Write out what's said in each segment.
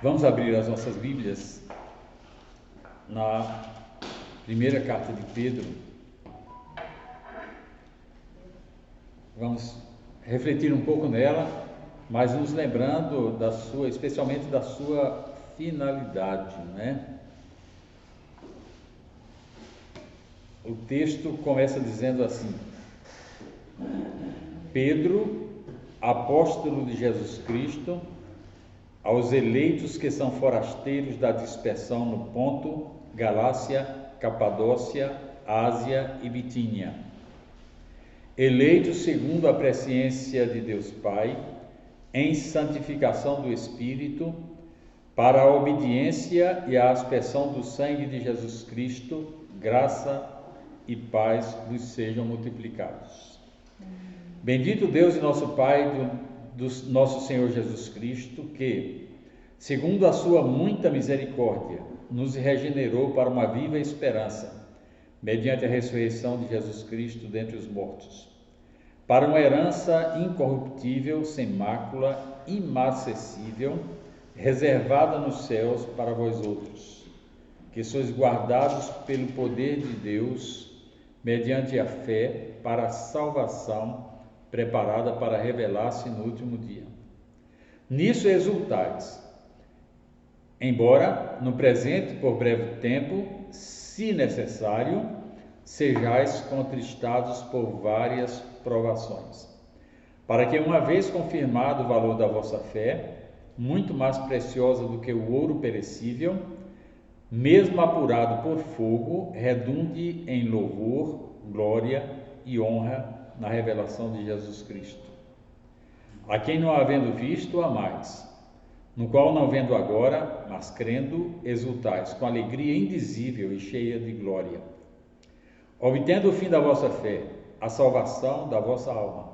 Vamos abrir as nossas Bíblias na primeira carta de Pedro. Vamos refletir um pouco nela, mas nos lembrando especialmente da sua finalidade, né? O texto começa dizendo assim: Pedro, apóstolo de Jesus Cristo, aos eleitos que são forasteiros da dispersão no Ponto, Galácia, Capadócia, Ásia e Bitínia, eleitos segundo a presciência de Deus Pai, em santificação do Espírito, para a obediência e a aspersão do sangue de Jesus Cristo, graça e paz vos sejam multiplicados. Bendito Deus e nosso Pai, do nosso Senhor Jesus Cristo, que, segundo a sua muita misericórdia, nos regenerou para uma viva esperança, mediante a ressurreição de Jesus Cristo dentre os mortos, para uma herança incorruptível, sem mácula, imarcessível, reservada nos céus para vós outros, que sois guardados pelo poder de Deus, mediante a fé, para a salvação preparada para revelar-se no último dia. Nisso exultais, embora no presente, por breve tempo, se necessário, sejais contristados por várias provações, para que, uma vez confirmado o valor da vossa fé, muito mais preciosa do que o ouro perecível, mesmo apurado por fogo, redunde em louvor, glória e honra na revelação de Jesus Cristo, a quem, não havendo visto, amais, no qual, não vendo agora, mas crendo, exultais com alegria indizível e cheia de glória, obtendo o fim da vossa fé, a salvação da vossa alma.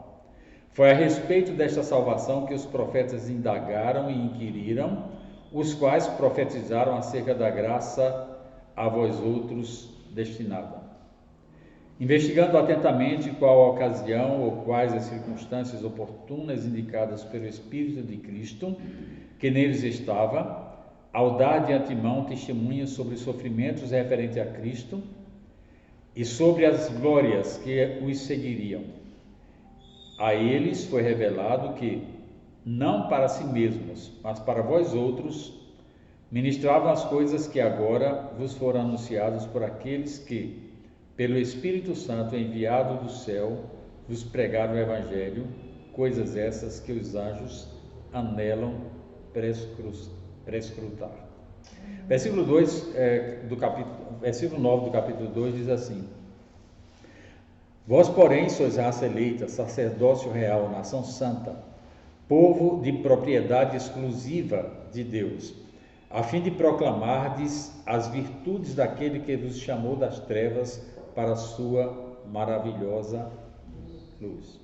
Foi a respeito desta salvação que os profetas indagaram e inquiriram, os quais profetizaram acerca da graça a vós outros destinada. Investigando atentamente qual a ocasião ou quais as circunstâncias oportunas indicadas pelo Espírito de Cristo, que neles estava, ao dar de antemão testemunha sobre os sofrimentos referentes a Cristo e sobre as glórias que os seguiriam. A eles foi revelado que, não para si mesmos, mas para vós outros, ministravam as coisas que agora vos foram anunciadas por aqueles que, pelo Espírito Santo enviado do céu, vos pregaram o Evangelho, coisas essas que os anjos anelam prescrutar. Versículo 9 do capítulo 2 diz assim: Vós, porém, sois raça eleita, sacerdócio real, nação santa, povo de propriedade exclusiva de Deus, a fim de proclamardes as virtudes daquele que vos chamou das trevas para a sua maravilhosa luz.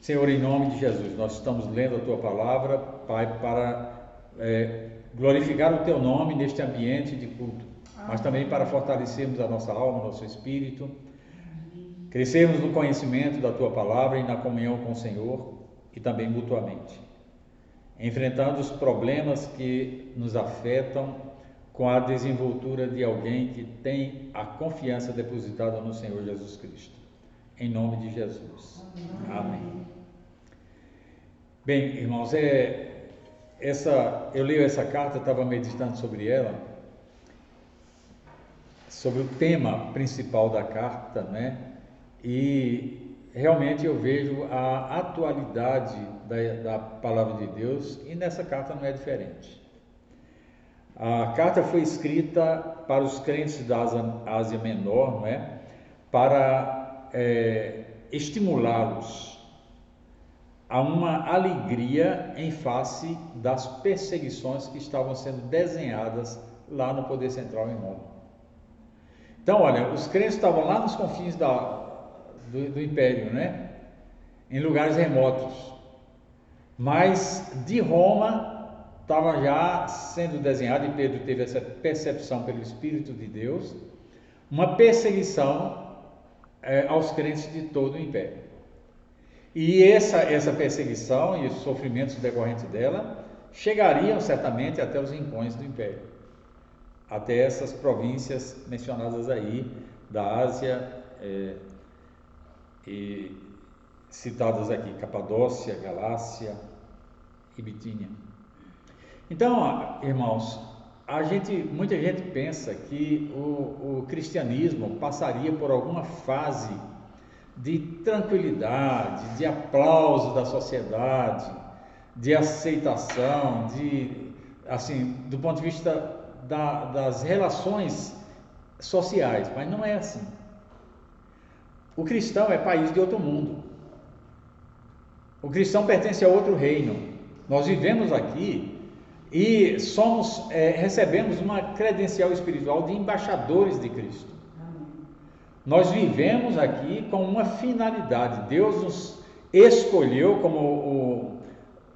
Senhor, em nome de Jesus, nós estamos lendo a Tua Palavra, Pai, para glorificar o Teu nome neste ambiente de culto, mas também para fortalecermos a nossa alma, nosso espírito, crescermos no conhecimento da Tua Palavra e na comunhão com o Senhor e também mutuamente, enfrentando os problemas que nos afetam com a desenvoltura de alguém que tem a confiança depositada no Senhor Jesus Cristo. Em nome de Jesus. Amém. Bem, irmãos, eu leio essa carta, estava meditando sobre ela, sobre o tema principal da carta, né? E realmente eu vejo a atualidade da palavra de Deus, e nessa carta não é diferente. A carta foi escrita para os crentes da Ásia Menor, não é? Para estimulá-los a uma alegria em face das perseguições que estavam sendo desenhadas lá no poder central em Roma. Então, olha, os crentes estavam lá nos confins do império, né? Em lugares remotos, mas de Roma estava já sendo desenhado, e Pedro teve essa percepção pelo Espírito de Deus, uma perseguição aos crentes de todo o império. E essa perseguição e os sofrimentos decorrentes dela chegariam certamente até os rincões do Império, até essas províncias mencionadas aí, da Ásia, e citadas aqui, Capadócia, Galácia e Bitínia. Então, irmãos, muita gente pensa que o cristianismo passaria por alguma fase de tranquilidade, de aplauso da sociedade, de aceitação, assim, do ponto de vista das relações sociais, mas não é assim. O cristão é país de outro mundo. O cristão pertence a outro reino. Nós vivemos aqui e recebemos uma credencial espiritual de embaixadores de Cristo. Nós vivemos aqui com uma finalidade. Deus nos escolheu, como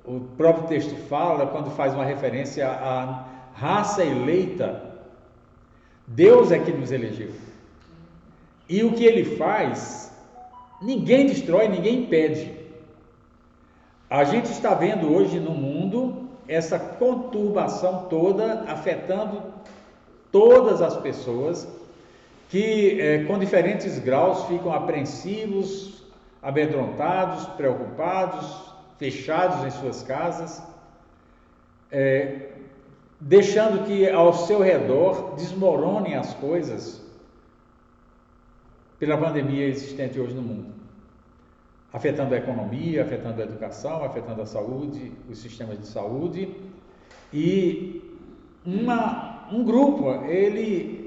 o próprio texto fala, quando faz uma referência à raça eleita. Deus é que nos elegeu. E o que Ele faz, ninguém destrói, ninguém impede. A gente está vendo hoje no mundo essa conturbação toda afetando todas as pessoas que com diferentes graus ficam apreensivos, amedrontados, preocupados, fechados em suas casas, deixando que ao seu redor desmoronem as coisas pela pandemia existente hoje no mundo, afetando a economia, afetando a educação, afetando a saúde, os sistemas de saúde, e um grupo, ele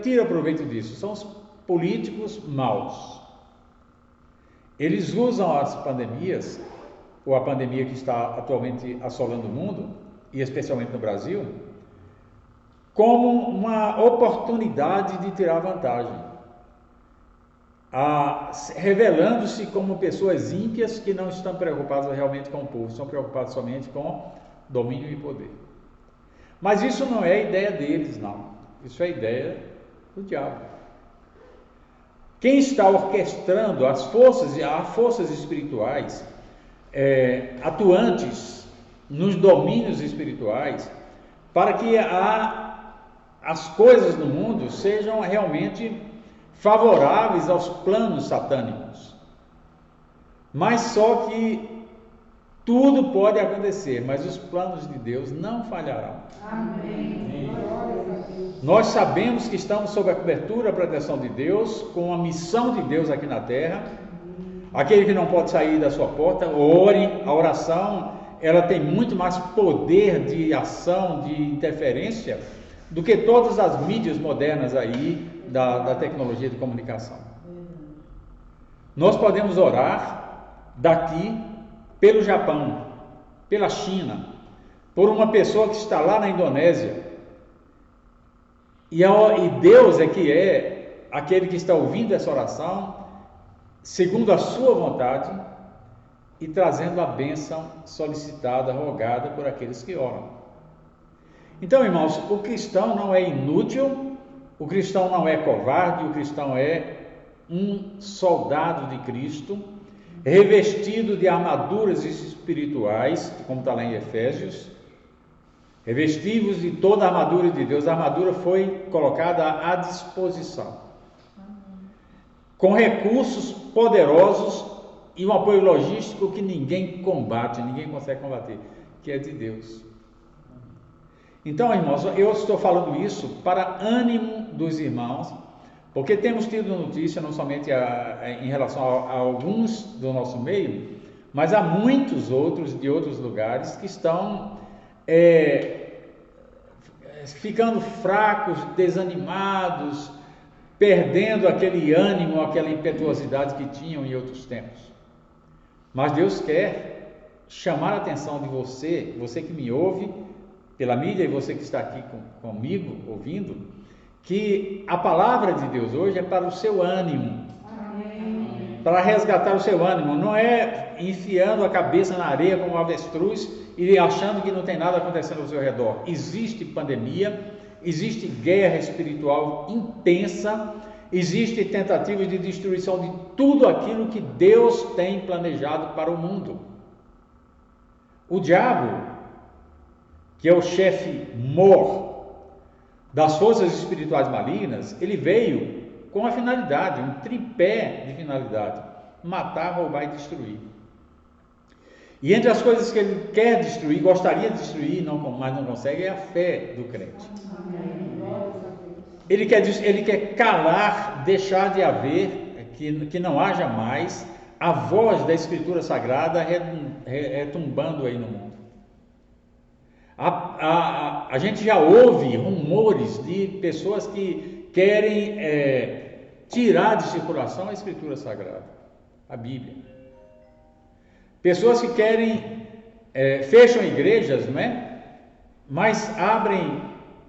tira proveito disso, são os políticos maus. Eles usam as pandemias, ou a pandemia que está atualmente assolando o mundo, e especialmente no Brasil, como uma oportunidade de tirar vantagem, revelando-se como pessoas ímpias que não estão preocupadas realmente com o povo, estão preocupados somente com domínio e poder. Mas isso não é a ideia deles, não. Isso é a ideia do diabo. Quem está orquestrando as forças espirituais atuantes nos domínios espirituais, para que as coisas no mundo sejam realmente favoráveis aos planos satânicos. Mas só que tudo pode acontecer, mas os planos de Deus não falharão. Amém. Nós sabemos que estamos sob a cobertura e a proteção de Deus, com a missão de Deus aqui na terra. Aquele que não pode sair da sua porta, ore. A oração, ela tem muito mais poder de ação, de interferência, do que todas as mídias modernas aí da tecnologia de comunicação. Nós podemos orar daqui pelo Japão, pela China, por uma pessoa que está lá na Indonésia. E Deus é aquele que está ouvindo essa oração, segundo a sua vontade, e trazendo a bênção solicitada, rogada por aqueles que oram. Então, irmãos, o cristão não é inútil, o cristão não é covarde, o cristão é um soldado de Cristo, revestido de armaduras espirituais, como está lá em Efésios, revestivos de toda a armadura de Deus. A armadura foi colocada à disposição, com recursos poderosos e um apoio logístico que ninguém combate, ninguém consegue combater, que é de Deus. Então, irmãos, eu estou falando isso para ânimo dos irmãos, porque temos tido notícia não somente em relação a alguns do nosso meio, mas há muitos outros de outros lugares que estão ficando fracos, desanimados, perdendo aquele ânimo, aquela impetuosidade que tinham em outros tempos. Mas Deus quer chamar a atenção de você que me ouve pela mídia e você que está aqui comigo ouvindo, que a palavra de Deus hoje é para o seu ânimo. Amém. Para resgatar o seu ânimo, não é enfiando a cabeça na areia como um avestruz e achando que não tem nada acontecendo ao seu redor. Existe pandemia, existe guerra espiritual intensa, existe tentativa de destruição de tudo aquilo que Deus tem planejado para o mundo. O diabo, que é o chefe mor das forças espirituais malignas, ele veio com a finalidade, um tripé de finalidade: matar, roubar e destruir. E entre as coisas que ele quer destruir, gostaria de destruir, mas não consegue, é a fé do crente. Ele quer calar, deixar de haver, que não haja mais a voz da Escritura Sagrada retumbando aí no mundo. A gente já ouve rumores de pessoas que querem tirar de circulação a Escritura Sagrada, a Bíblia. Pessoas que querem, fecham igrejas, não é? Mas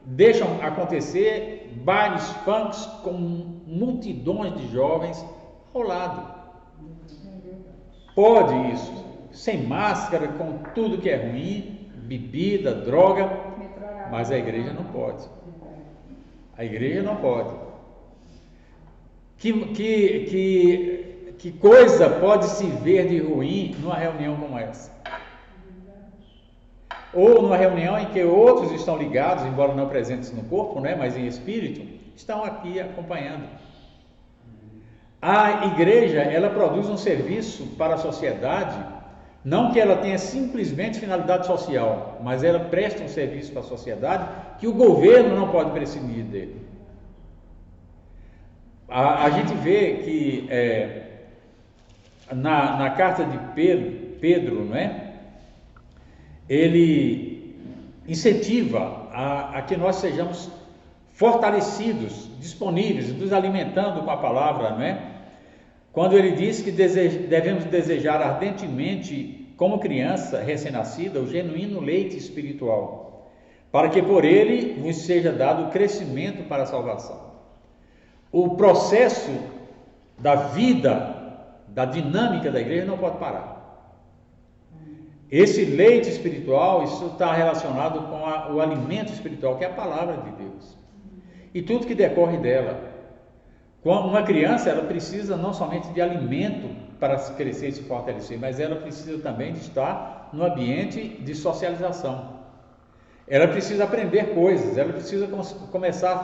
deixam acontecer bailes funks com multidões de jovens ao lado. Pode isso, sem máscara, com tudo que é ruim, bebida, droga, mas a igreja não pode. A igreja não pode. Que coisa pode se ver de ruim numa reunião como essa? Ou numa reunião em que outros estão ligados, embora não presentes no corpo, né, mas em espírito, estão aqui acompanhando. A igreja, ela produz um serviço para a sociedade, não que ela tenha simplesmente finalidade social, mas ela presta um serviço para a sociedade que o governo não pode prescindir dele. A gente vê que na carta de Pedro, não é? Ele incentiva a que nós sejamos fortalecidos, disponíveis, nos alimentando com a palavra, não é? Quando ele diz que devemos desejar ardentemente, como criança recém-nascida, o genuíno leite espiritual, para que por ele vos seja dado o crescimento para a salvação. O processo da vida, da dinâmica da igreja não pode parar. Esse leite espiritual, isso está relacionado com o alimento espiritual, que é a palavra de Deus. E tudo que decorre dela. Uma criança, ela precisa não somente de alimento para crescer e se fortalecer, mas ela precisa também de estar no ambiente de socialização. Ela precisa aprender coisas, ela precisa começar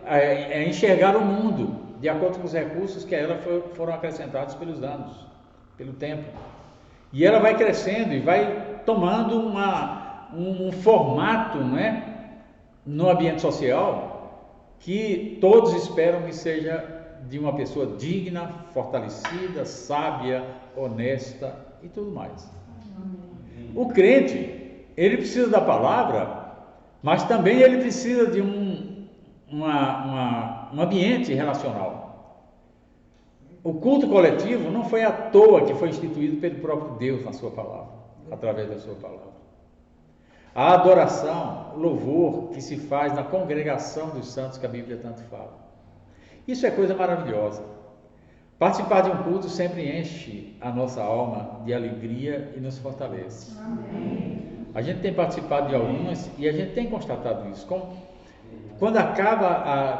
a enxergar o mundo, de acordo com os recursos que a ela foram acrescentados pelos anos, pelo tempo. E ela vai crescendo e vai tomando um formato, não é? No ambiente social, que todos esperam que seja de uma pessoa digna, fortalecida, sábia, honesta e tudo mais. O crente, ele precisa da palavra, mas também ele precisa de um ambiente relacional. O culto coletivo não foi à toa que foi instituído pelo próprio Deus na sua palavra, através da sua palavra. A adoração, o louvor que se faz na congregação dos santos, que a Bíblia tanto fala. Isso é coisa maravilhosa. Participar de um culto sempre enche a nossa alma de alegria e nos fortalece. Amém. A gente tem participado de algumas e a gente tem constatado isso. Quando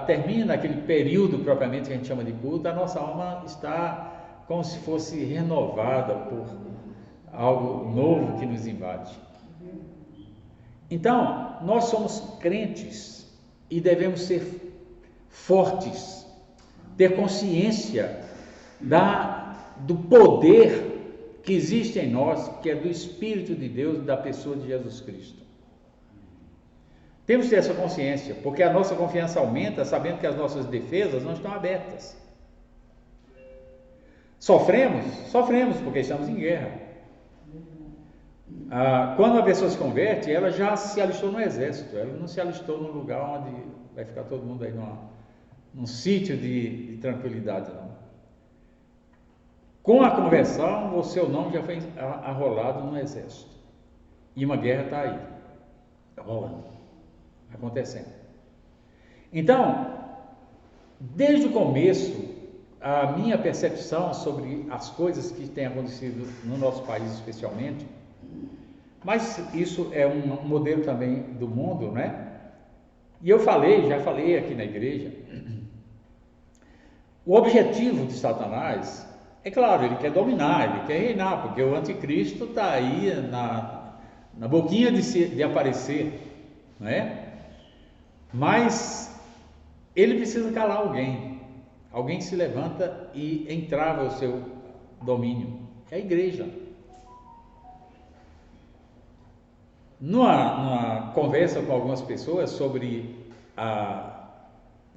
termina aquele período propriamente que a gente chama de culto, a nossa alma está como se fosse renovada por algo novo que nos invade. Então, nós somos crentes e devemos ser fortes, ter consciência do poder que existe em nós, que é do Espírito de Deus, da pessoa de Jesus Cristo. Temos que ter essa consciência, porque a nossa confiança aumenta sabendo que as nossas defesas não estão abertas. Sofremos porque estamos em guerra. Quando uma pessoa se converte, ela já se alistou no exército, ela não se alistou num lugar onde vai ficar todo mundo aí num sítio de tranquilidade, não. Com a conversão, o seu nome já foi arrolado no exército. E uma guerra está aí, rolando, acontecendo. Então, desde o começo, a minha percepção sobre as coisas que têm acontecido no nosso país especialmente, mas isso é um modelo também do mundo, né? E já falei aqui na igreja, o objetivo de Satanás, é claro, ele quer dominar, ele quer reinar, porque o anticristo está aí na boquinha de aparecer, não é? Mas ele precisa calar alguém. Alguém se levanta e entrava o seu domínio. É a igreja. Numa conversa com algumas pessoas sobre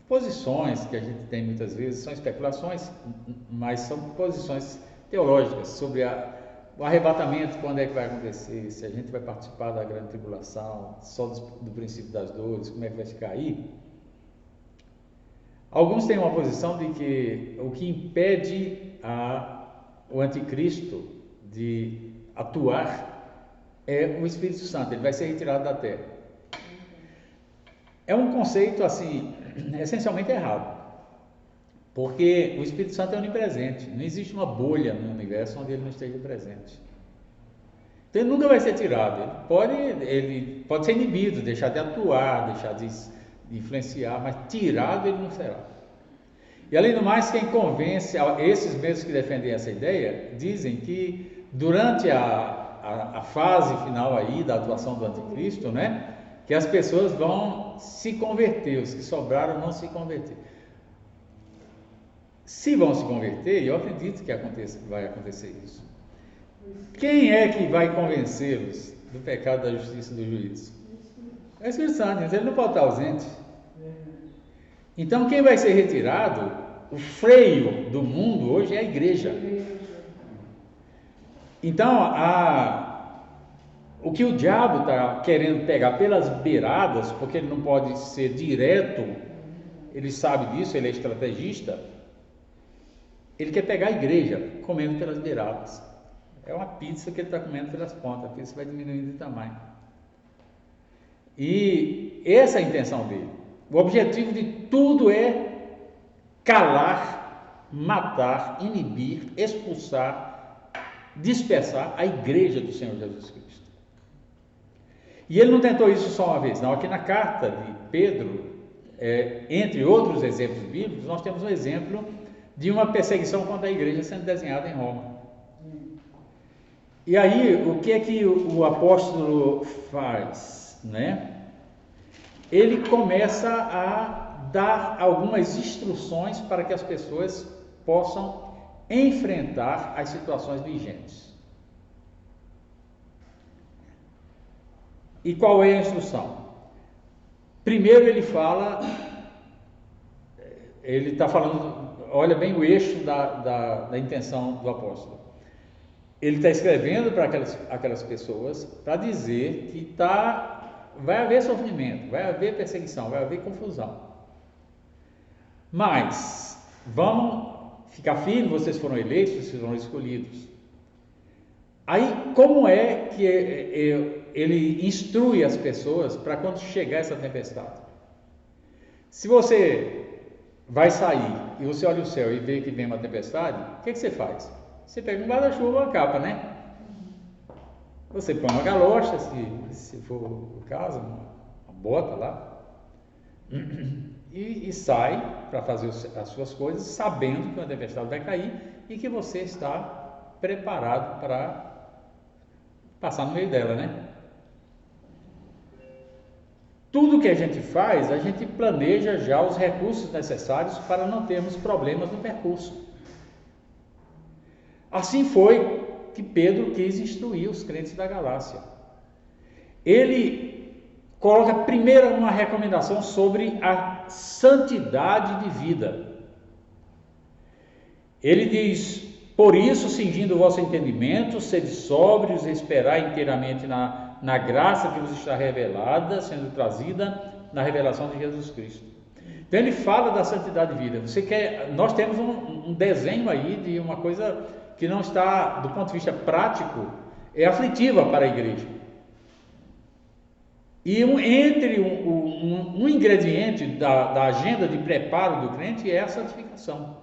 posições que a gente tem muitas vezes, são especulações, mas são posições teológicas sobre o arrebatamento, quando é que vai acontecer, se a gente vai participar da grande tribulação, só do princípio das dores, como é que vai ficar aí. Alguns têm uma posição de que o que impede o anticristo de atuar é o Espírito Santo, ele vai ser retirado da terra. É um conceito assim, essencialmente errado, porque o Espírito Santo é onipresente, não existe uma bolha no universo onde ele não esteja presente. Então ele nunca vai ser tirado, ele pode ser inibido, deixar de atuar, deixar de influenciar, mas tirado ele não será. E além do mais, quem convence, esses mesmos que defendem essa ideia, dizem que durante a fase final aí da atuação do anticristo, né, que as pessoas vão se converter, os que sobraram vão se converter. Se vão se converter, eu acredito que vai acontecer isso. Quem é que vai convencê-los do pecado, da justiça e do juízo? É o Espírito Santo, ele não pode estar ausente. Então quem vai ser retirado, o freio do mundo hoje é a igreja. Então o que o diabo está querendo pegar pelas beiradas, porque ele não pode ser direto, ele sabe disso, ele é estrategista, ele quer pegar a igreja comendo pelas beiradas. É uma pizza que ele está comendo pelas pontas, a pizza vai diminuindo de tamanho. E essa é a intenção dele. O objetivo de tudo é calar, matar, inibir, expulsar, dispersar a igreja do Senhor Jesus Cristo. E ele não tentou isso só uma vez, não. Aqui na carta de Pedro, entre outros exemplos bíblicos, nós temos um exemplo de uma perseguição contra a igreja sendo desenhada em Roma. E aí, o que é que o apóstolo faz, né? Ele começa a dar algumas instruções para que as pessoas possam enfrentar as situações vigentes. E qual é a instrução? Primeiro ele está falando, olha bem o eixo da intenção do apóstolo. Ele está escrevendo para aquelas pessoas para dizer que vai haver sofrimento, vai haver perseguição, vai haver confusão. Mas vamos ficar firmes, vocês foram eleitos, vocês foram escolhidos. Aí, como é que ele instrui as pessoas para quando chegar essa tempestade? Se você vai sair e você olha o céu e vê que vem uma tempestade, o que você faz? Você pega um guarda-chuva ou uma capa, né? Você põe uma galocha, se for o caso, uma bota lá, e sai para fazer as suas coisas, sabendo que uma tempestade vai cair e que você está preparado para passar no meio dela, né? Tudo que a gente faz, a gente planeja já os recursos necessários para não termos problemas no percurso. Assim foi que Pedro quis instruir os crentes da Galácia. Ele coloca primeiro uma recomendação sobre a santidade de vida. Ele diz: por isso, cingindo o vosso entendimento, sede sóbrios e esperai inteiramente na graça que vos está revelada, sendo trazida na revelação de Jesus Cristo. Então ele fala da santidade de vida. Nós temos um desenho aí de uma coisa que não está, do ponto de vista prático, é aflitiva para a igreja. E um ingrediente da agenda de preparo do crente é a santificação.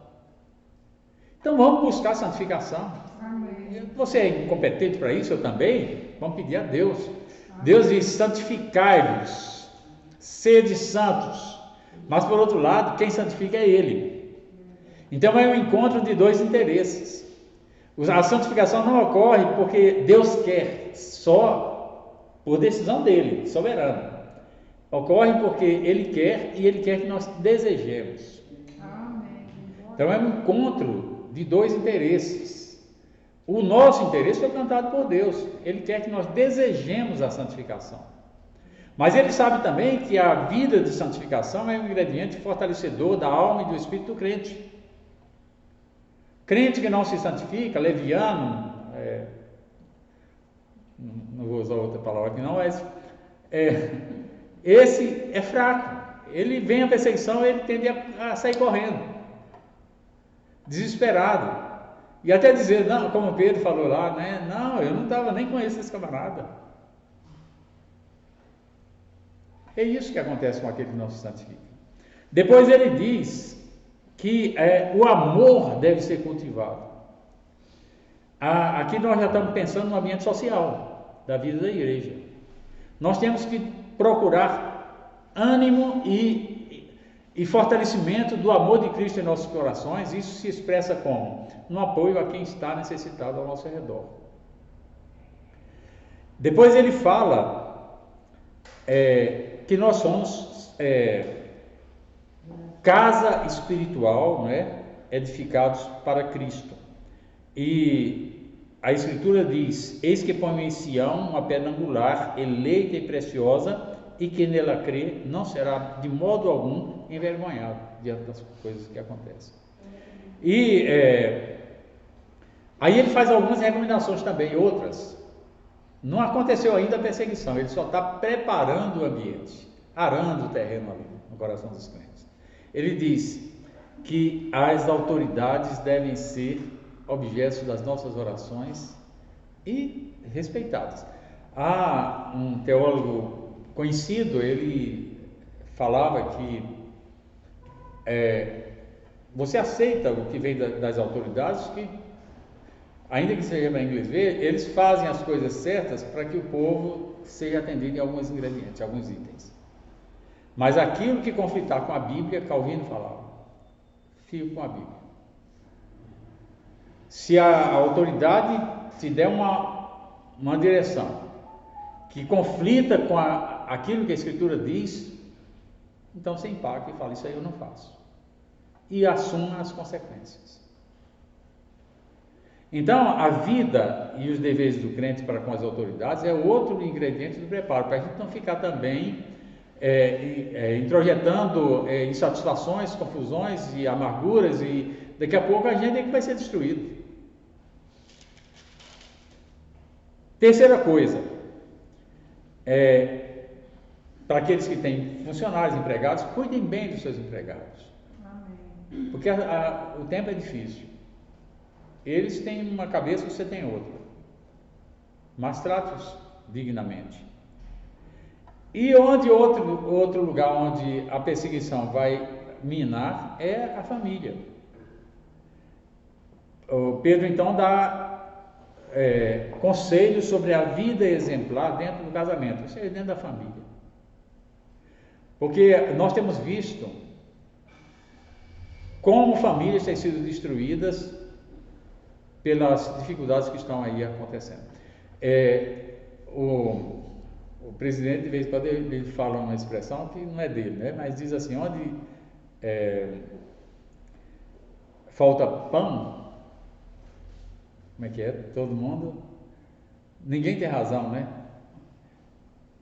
Então vamos buscar a santificação. Amém. Você é incompetente para isso? Eu também? Vamos pedir a Deus. Amém. Deus diz: santificai-vos, sede santos. Mas por outro lado, quem santifica é Ele. Então é um encontro de dois interesses. A santificação não ocorre porque Deus quer só por decisão dele, soberana. Ocorre porque ele quer e ele quer que nós desejemos. Então é um encontro de dois interesses. O nosso interesse foi plantado por Deus. Ele quer que nós desejemos a santificação. Mas ele sabe também que a vida de santificação é um ingrediente fortalecedor da alma e do espírito do crente. Crente que não se santifica, leviano, não vou usar outra palavra aqui não, mas esse é fraco. Ele vem a perseguição, ele tende a sair correndo, desesperado, e até dizer, não, como Pedro falou lá, né? Não, eu não estava nem conhecendo esse camarada. É isso que acontece com aquele que não se santifica. Depois ele diz que o amor deve ser cultivado. Aqui nós já estamos pensando no ambiente social da vida da igreja. Nós temos que procurar ânimo e fortalecimento do amor de Cristo em nossos corações. Isso se expressa como? No apoio a quem está necessitado ao nosso redor. Depois ele fala que nós somos casa espiritual, né, edificados para Cristo. E a Escritura diz: eis que ponho em Sião uma pedra angular, eleita e preciosa, e que nela crê não será de modo algum envergonhado diante das coisas que acontecem. E aí ele faz algumas recomendações também, outras. Não aconteceu ainda a perseguição, ele só está preparando o ambiente, arando o terreno ali no coração dos crentes. Ele diz que as autoridades devem ser objetos das nossas orações e respeitadas. Há um teólogo conhecido, ele falava que você aceita o que vem das autoridades, que ainda que seja para inglês ver, eles fazem as coisas certas para que o povo seja atendido em alguns ingredientes, alguns itens. Mas aquilo que conflitar com a Bíblia, Calvino falava, fico com a Bíblia. Se a autoridade te der uma direção que conflita com aquilo que a Escritura diz, então você empaca e fala, isso aí eu não faço. E assuma as consequências. Então, a vida e os deveres do crente para com as autoridades é outro ingrediente do preparo, para a gente não ficar também introjetando insatisfações, confusões e amarguras, e daqui a pouco a gente é que vai ser destruído. Terceira coisa, para aqueles que têm funcionários, empregados, cuidem bem dos seus empregados. Amém. Porque o tempo é difícil. Eles têm uma cabeça, você tem outra. Mas trate-os dignamente. E outro lugar onde a perseguição vai minar é a família. O Pedro então dá conselhos sobre a vida exemplar dentro do casamento, isso é dentro da família. Porque nós temos visto como famílias têm sido destruídas pelas dificuldades que estão aí acontecendo. O presidente, de vez em quando, ele fala uma expressão que não é dele, né? Mas diz assim, onde falta pão, como é que é? Todo mundo, ninguém tem razão, né?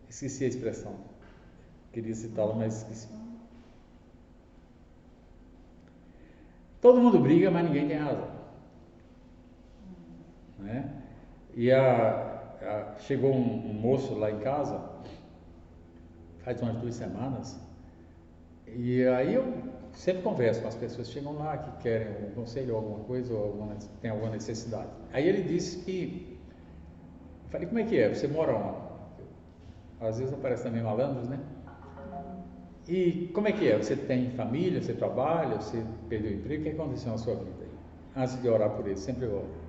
Esqueci a expressão, queria citá-la, mas esqueci. Todo mundo briga, mas ninguém tem razão, né? E chegou um moço lá em casa, faz umas 2 semanas, e aí eu sempre converso com as pessoas que chegam lá, que querem um conselho ou alguma coisa, ou tem alguma necessidade. Aí ele disse que, eu falei, como é que é? Você mora onde? Às vezes aparece também malandros, né? E como é que é? Você tem família, você trabalha, você perdeu o emprego, o que aconteceu na sua vida aí? Antes de orar por ele, sempre oro.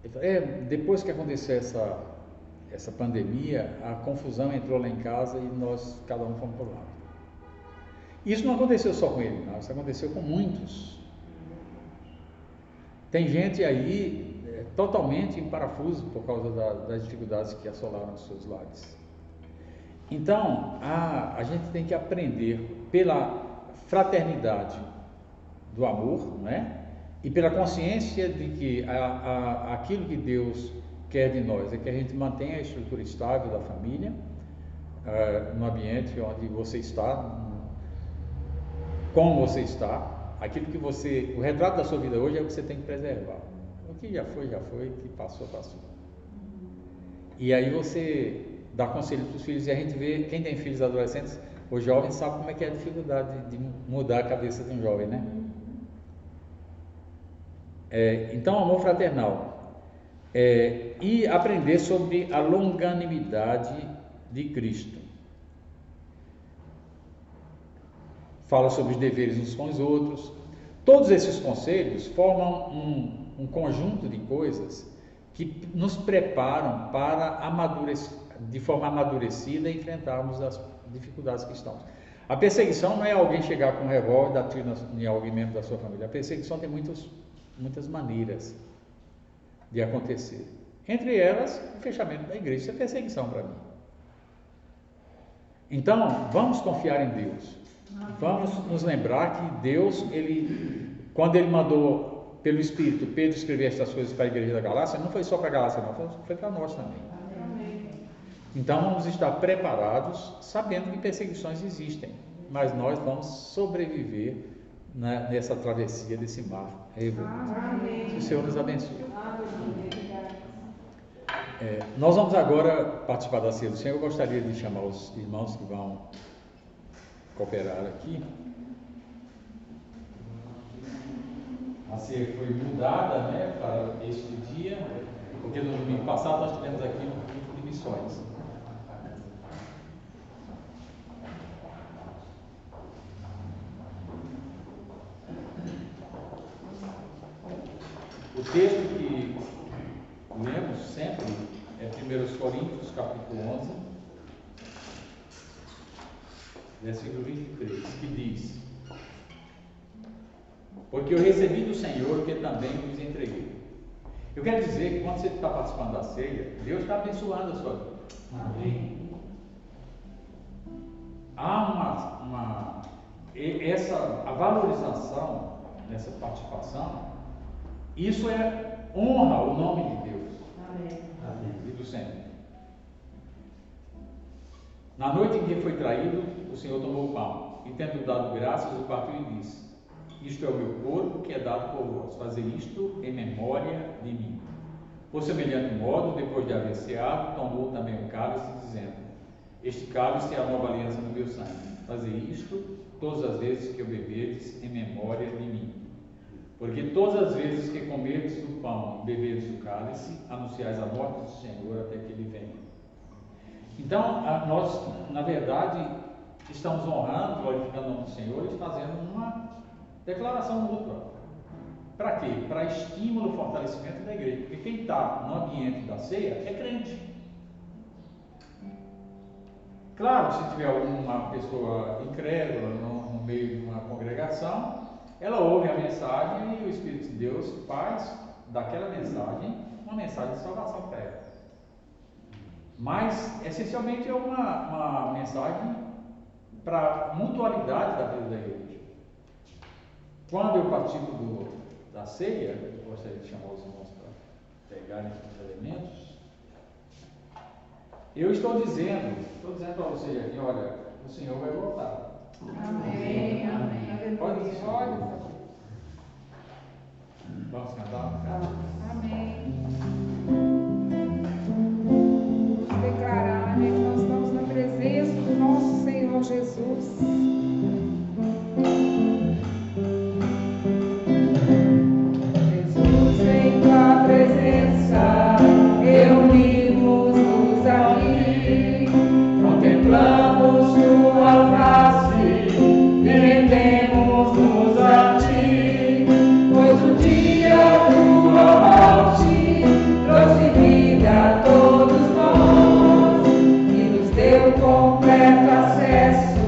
Ele falou, depois que aconteceu essa pandemia, a confusão entrou lá em casa e nós, cada um fomos para o lado. Isso não aconteceu só com ele, não, isso aconteceu com muitos. Tem gente aí totalmente em parafuso por causa das dificuldades que assolaram os seus lares. Então, a gente tem que aprender pela fraternidade do amor, né? E pela consciência de que aquilo que Deus quer de nós é que a gente mantenha a estrutura estável da família, no ambiente onde você está, como você está, aquilo que o retrato da sua vida hoje é o que você tem que preservar. O que já foi, o que passou, passou. E aí você dá conselho para os filhos, e a gente vê, quem tem filhos adolescentes, os jovens sabe como é que é a dificuldade de mudar a cabeça de um jovem, né? Então, amor fraternal. E aprender sobre a longanimidade de Cristo. Fala sobre os deveres uns com os outros. Todos esses conselhos formam um conjunto de coisas que nos preparam para de forma amadurecida, enfrentarmos as dificuldades que estamos. A perseguição não é alguém chegar com um revólver e dar tiro em alguém membro da sua família. A perseguição tem muitas maneiras de acontecer. Entre elas, o fechamento da igreja. Isso é perseguição para mim. Então, vamos confiar em Deus. Vamos nos lembrar que Deus, quando Ele mandou pelo Espírito Pedro escrever estas coisas para a igreja da Galácia, não foi só para a Galácia, não, foi para nós também. Então, vamos estar preparados, sabendo que perseguições existem, mas nós vamos sobreviver nessa travessia desse mar revolto. Que o Senhor nos abençoe. Nós vamos agora participar da ceia do Senhor. Eu gostaria de chamar os irmãos que vão cooperar aqui. A ceia foi mudada, né, para este dia, porque no domingo passado nós tivemos aqui um culto de missões. O texto que lemos sempre é 1 Coríntios, capítulo 11, versículo 23, que diz: porque eu recebi do Senhor que também vos entreguei. Eu quero dizer que quando você está participando da ceia, Deus está abençoando a sua vida. Amém. Há a valorização dessa participação, isso honra o nome de Deus. Amém. E do Senhor. Na noite em que foi traído, o Senhor tomou o pão e, tendo dado graças, o partiu e disse: isto é o meu corpo que é dado por vós. Fazer isto em memória de mim. Por semelhante modo, depois de haver ceado, tomou também o cálice, dizendo: este cálice é a nova aliança no meu sangue. Fazer isto todas as vezes que o beberdes em memória de mim. Porque todas as vezes que comerdes do pão e beberdes do cálice, anunciais a morte do Senhor até que Ele venha. Então, nós, na verdade, estamos honrando, glorificando o nome do Senhor e fazendo uma declaração mútua. Para quê? Para estímulo e fortalecimento da igreja. Porque quem está no ambiente da ceia é crente. Claro, se tiver alguma pessoa incrédula no meio de uma congregação, ela ouve a mensagem e o Espírito de Deus faz daquela mensagem uma mensagem de salvação para ela. Mas, essencialmente, é uma mensagem para a mutualidade da vida da igreja. Quando eu participo da ceia, eu gostaria de chamar os irmãos para pegarem os elementos. Eu estou dizendo para vocês aqui, olha, o Senhor vai voltar. Amém, amém. Pode dizer. Vamos cantar? Amém. Vamos declarar, né, que nós estamos na presença do nosso Senhor Jesus. Jesus, em tua presença, reunimos-nos aqui, contemplamos tua face e rendemos-nos a ti, pois o dia tua morte trouxe vida a todos nós e nos deu completo acesso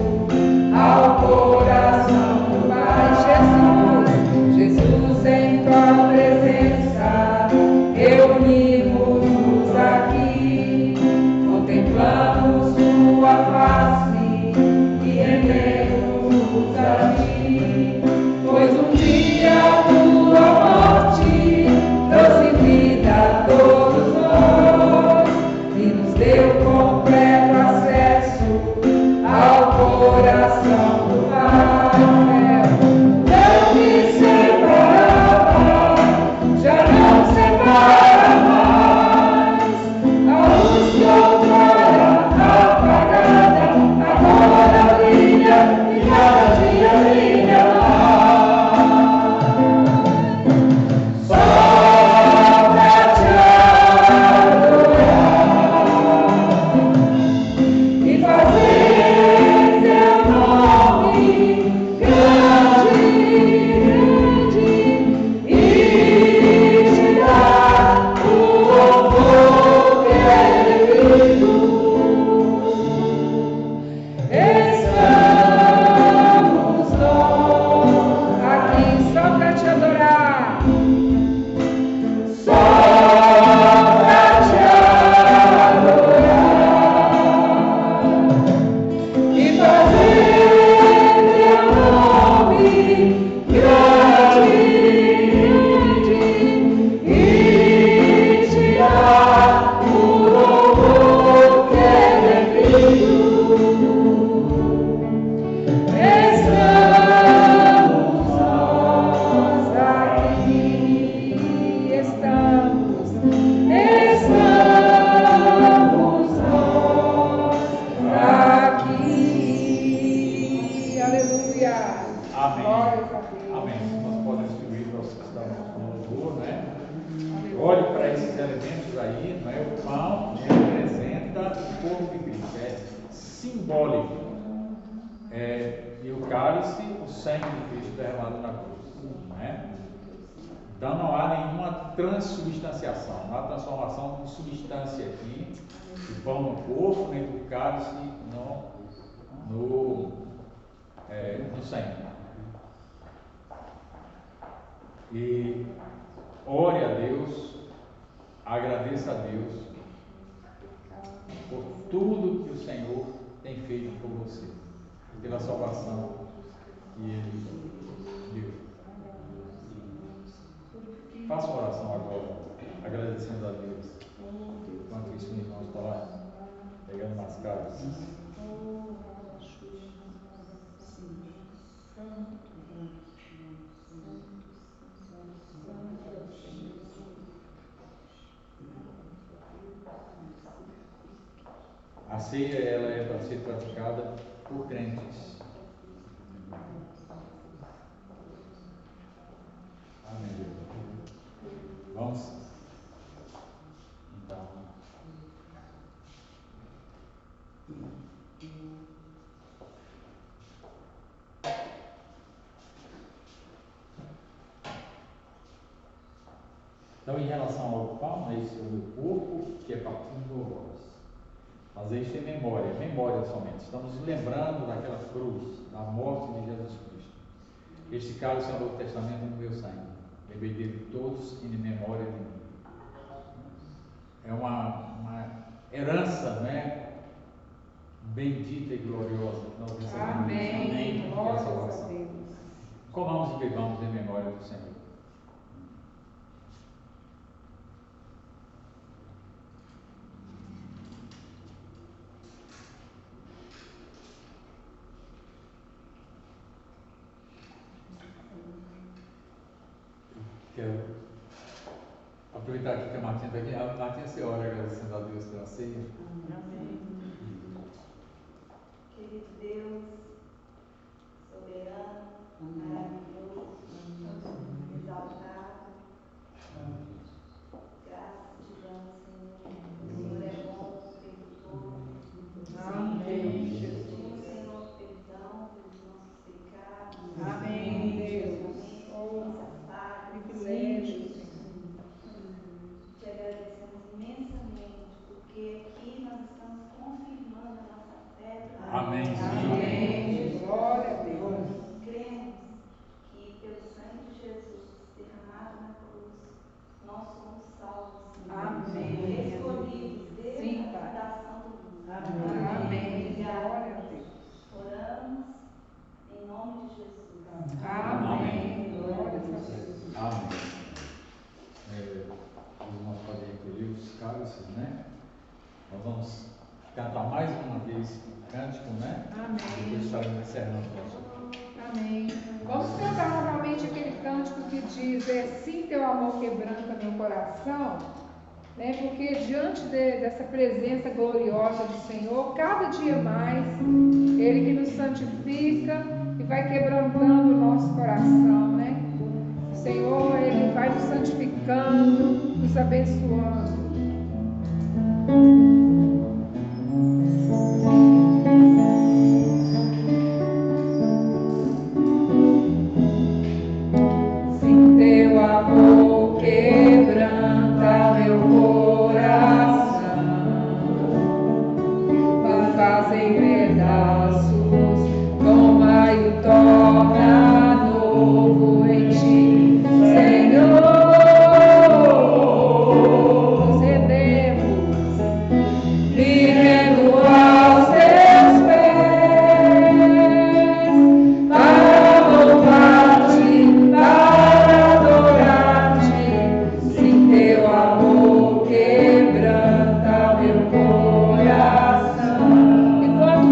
corpo de Cristo, é simbólico. E o cálice, o sangue de Cristo derramado na cruz. Né? Então não há nenhuma transubstanciação, não há transformação de substância aqui, de pão no corpo, nem do cálice no sangue. E ore a Deus, agradeça a Deus por tudo que o Senhor tem feito por você, pela salvação que Ele deu. Faça uma oração agora, agradecendo a Deus. Enquanto isso, os irmãos estão lá pegando umas casas. A ceia, ela é para ser praticada por crentes. Amém. Vamos? Então. Então, em relação ao pão, esse é o meu corpo, que é partido por vós. Fazer isso em memória somente. Estamos lembrando daquela cruz, da morte de Jesus Cristo. Este cálice é o Novo Testamento no meu sangue. Bebei dele todos em memória de mim. É uma herança, né? Bendita e gloriosa que nós recebemos. Amém. Glória a Deus. Comamos e bebamos em memória do Senhor. Quero aproveitar aqui que a Martinha está aqui. A Martinha, você ora agradecendo a Deus pela ceia. Amém. Querido Deus, soberano, maravilhoso, exaltado, graças te damos, Senhor. O Senhor é bom, o tempo todo. Amém. Pedimos, Senhor, perdão pelos nossos pecados. Amém, Deus. Nossa falha, Privilégio. te agradecemos imensamente, porque aqui nós estamos confirmando a nossa fé. Amém. Amém. Glória a Deus. Cremos que pelo sangue de Jesus derramado na cruz, nós somos salvos. Amém. Escolhidos desde Sim, a Pai. fundação do mundo. Amém. Glória a Deus. Oramos em nome de Jesus. Amém. Glória a Deus. Amém. Os irmãos podem recolher os cálices, né? Nós vamos cantar mais uma vez o cântico, né? Amém. Depois estaremos encerrando o nosso. Amém. Vamos cantar novamente aquele cântico que diz: é sim teu amor quebranta meu coração, né? Porque diante dessa presença gloriosa do Senhor, cada dia mais, Ele que nos santifica e vai quebrantando o nosso coração, né? O Senhor, Ele vai nos santificando, nos abençoando. Sim, teu amor quebranta meu coração, faz em pedaços, toma e o torna novo em ti, Senhor. Nos rendemos, me rendo aos teus pés, para louvar-te, para adorar-te. Sim, teu amor quebranta meu coração. Enquanto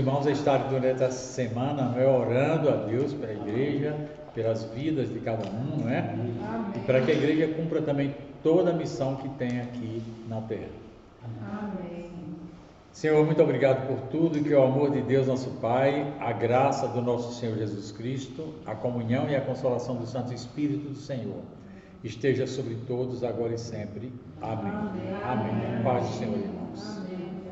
irmãos a estarem durante essa semana, não é, orando a Deus pela igreja, pelas vidas de cada um, não é? Amém. E para que a igreja cumpra também toda a missão que tem aqui na terra. Amém. Senhor, muito obrigado por tudo, e que o amor de Deus, nosso Pai, a graça do nosso Senhor Jesus Cristo, a comunhão e a consolação do Santo Espírito do Senhor esteja sobre todos, agora e sempre. Amém. Amém. Amém. Paz do Senhor, irmãos. Amém.